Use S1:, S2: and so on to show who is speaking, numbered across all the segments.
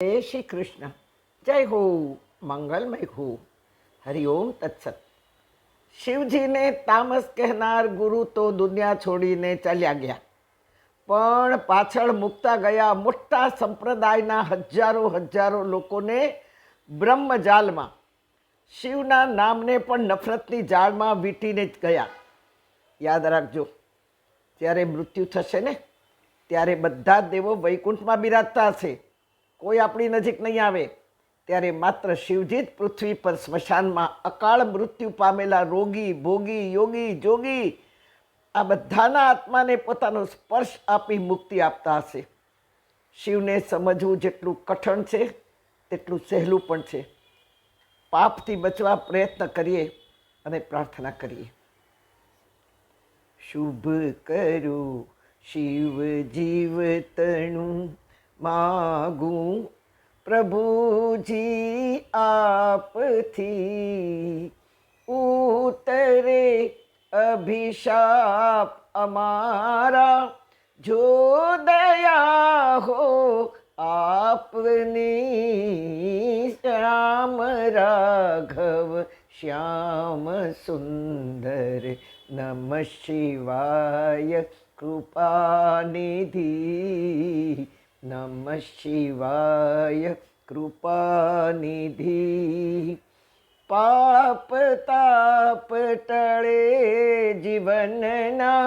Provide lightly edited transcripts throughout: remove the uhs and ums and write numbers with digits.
S1: जय श्री कृष्ण। जय हो, मंगलमय हो। हरिओम तत्सत। શિવજીને તામસ કહેનાર ગુરુ તો દુનિયા છોડીને ચાલ્યા ગયા, પણ પાછળ મૂકતા ગયા મોટા સંપ્રદાયના હજારો હજારો લોકોને બ્રહ્મજાલમાં, શિવના નામને પણ નફરતની જાળમાં વીંટીને જ ગયા. યાદ રાખજો, જ્યારે મૃત્યુ થશે ને ત્યારે બધા જ દેવો વૈકુંઠમાં બિરાજતા હશે, કોઈ આપણી નજીક નહીં આવે. ત્યારે માત્ર શિવજી જ પૃથ્વી પર સ્મશાનમાં અકાળ મૃત્યુ પામેલા રોગી, ભોગી, યોગી, જોગી આ બધાના આત્માને પોતાનો સ્પર્શ આપી મુક્તિ આપતા હશે. શિવને સમજવું જેટલું કઠણ છે તેટલું સહેલું પણ છે. પાપથી બચવા પ્રયત્ન કરીએ અને પ્રાર્થના કરીએ. શુભ કરું શિવ જીવતણું માગું પ્રભુજી આપથી, ઉતરે અભિશાપ અમારા, જો દયા હો આપની. શ્યામ રાઘવ શ્યામ સુંદર, નમઃ શિવાય કૃપાનિધિ, નમઃ શિવાય કૃપાનિધિ. પાપ તાપ ટળે જીવનના,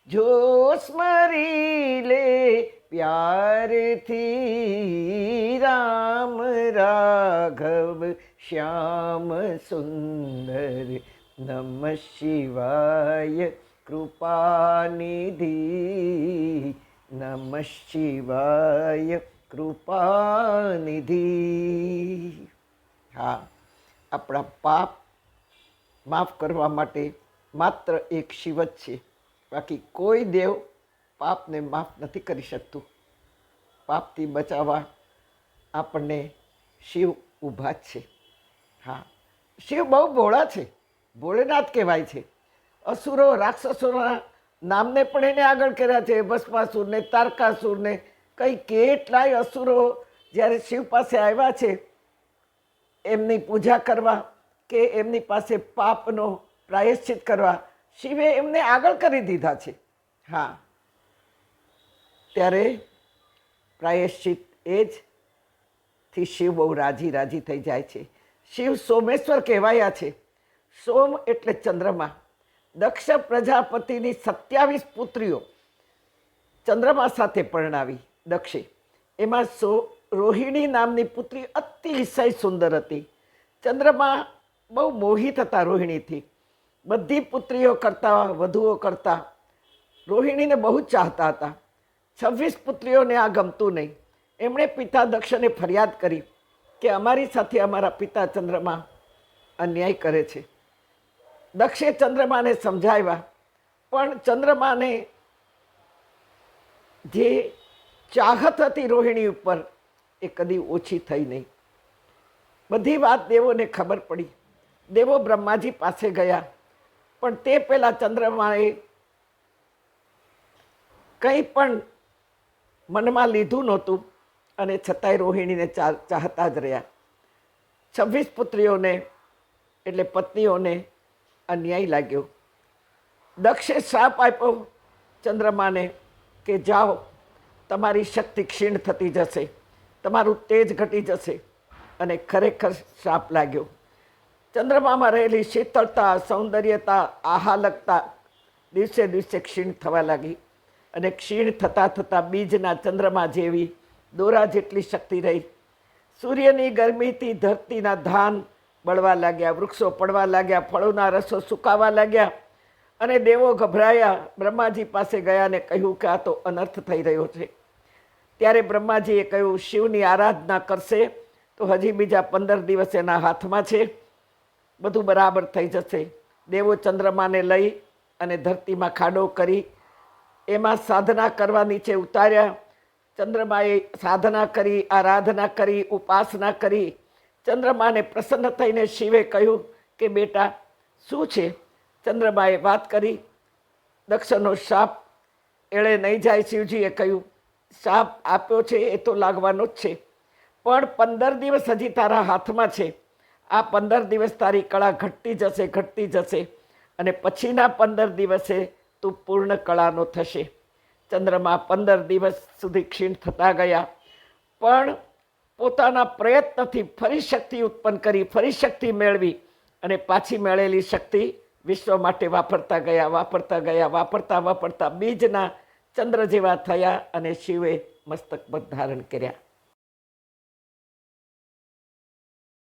S1: જો સ્મરી લે પ્યારથી. રામ રાઘવ શ્યામ સુંદર, નમઃ શિવાય કૃપાનિધિ, નમઃ શિવાય કૃપાનિધિ. હા, આપણા પાપ માફ કરવા માટે માત્ર એક શિવ જ છે. બાકી કોઈ દેવ પાપને માફ નથી કરી શકતું. પાપથી બચાવવા આપણને શિવ ઊભા જ છે. હા, શિવ બહુ ભોળા છે, ભોળેનાથ કહેવાય છે. અસુરો રાક્ષસોના નામને પણ એને આગળ કર્યા છે. ભસ્માસુરને, તારકાસુરને, કંઈ કેટલાય અસુરો જ્યારે શિવ પાસે આવ્યા છે એમની પૂજા કરવા કે એમની પાસે પાપનો પ્રાયશ્ચિત કરવા, શિવે એમને આગળ કરી દીધા છે. હા, ત્યારે પ્રાયશ્ચિત એ જ થી શિવ બહુ રાજી રાજી થઈ જાય છે. શિવ સોમેશ્વર કહેવાયા છે. સોમ એટલે ચંદ્રમા. દક્ષ પ્રજાપતિની 27 પુત્રીઓ ચંદ્રમા સાથે પરણાવી દક્ષે. એમાં રોહિણી નામની પુત્રી અતિશય સુંદર હતી. ચંદ્રમા બહુ મોહિત હતા રોહિણીથી. બધી પુત્રીઓ કરતાં, વધુઓ કરતાં રોહિણીને બહુ જ ચાહતા હતા. 26 પુત્રીઓને આ ગમતું નહીં. એમણે પિતા દક્ષને ફરિયાદ કરી કે અમારી સાથે અમારા પિતા ચંદ્રમા અન્યાય કરે છે. દક્ષે ચંદ્રમાને સમજાવ્યા, પણ ચંદ્રમાને જે ચાહત હતી રોહિણી ઉપર એ કદી ઓછી થઈ નહીં. બધી વાત દેવોને ખબર પડી. દેવો બ્રહ્માજી પાસે ગયા, પણ તે પહેલાં ચંદ્રમાએ કંઈ પણ મનમાં લીધું નહોતું અને છતાંય રોહિણીને ચાહતા જ રહ્યા. 26 પુત્રીઓને એટલે પત્નીઓને અન્યાય લાગ્યો. દક્ષે શ્રાપ આપ્યો ચંદ્રમાને કે જાઓ, તમારી શક્તિ ક્ષીણ થતી જશે, તમારું તેજ ઘટી જશે. અને ખરેખર શ્રાપ લાગ્યો. ચંદ્રમામાં રહેલી શીતળતા, સૌંદર્યતા, આહલાદકતા દિવસે દિવસે ક્ષીણ થવા લાગી. અને ક્ષીણ થતાં થતાં બીજના ચંદ્રમા જેવી દોરા જેટલી શક્તિ રહી. સૂર્યની ગરમીથી ધરતીના ધાન બળવા લાગ્યા, વૃક્ષો પડવા લાગ્યા, ફળોના રસો સુકાવા લાગ્યા. અને દેવો ગભરાયા, બ્રહ્માજી પાસે ગયા અને કહ્યું કે આ તો અનર્થ થઈ રહ્યો છે. ત્યારે બ્રહ્માજીએ કહ્યું, શિવની આરાધના કરશે તો હજી બીજા 15 દિવસ એના હાથમાં છે, બધું બરાબર થઈ જશે. દેવો ચંદ્રમાને લઈ અને ધરતીમાં ખાડો કરી એમાં સાધના કરવા નીચે ઉતાર્યા. ચંદ્રમાએ સાધના કરી, આરાધના કરી, ઉપાસના કરી. ચંદ્રમાને પ્રસન્ન થઈને શિવે કહ્યું કે બેટા શું છે? ચંદ્રમાએ વાત કરી. દક્ષનો શાપ એળે નહીં જાય. શિવજીએ કહ્યું શાપ આપ્યો છે એ તો લાગવાનો જ છે, પણ 15 દિવસ હજી તારા હાથમાં છે. આ 15 દિવસ તારી કળા ઘટતી જશે, ઘટતી જશે, અને પછીના 15 દિવસે તું પૂર્ણ કળાનો થશે. ચંદ્રમા 15 દિવસ સુધી ક્ષીણ થતા ગયા, પણ પોતાના પ્રયત્નથી ફરી શક્તિ ઉત્પન્ન કરી, ફરી શક્તિ મેળવી, અને પાછી મેળેલી શક્તિ વિશ્વ માટે વાપરતા ગયા, વાપરતા ગયા, વાપરતા વાપરતા બીજના ચંદ્ર જેવા થયા, અને શિવે મસ્તક પર ધારણ કર્યા.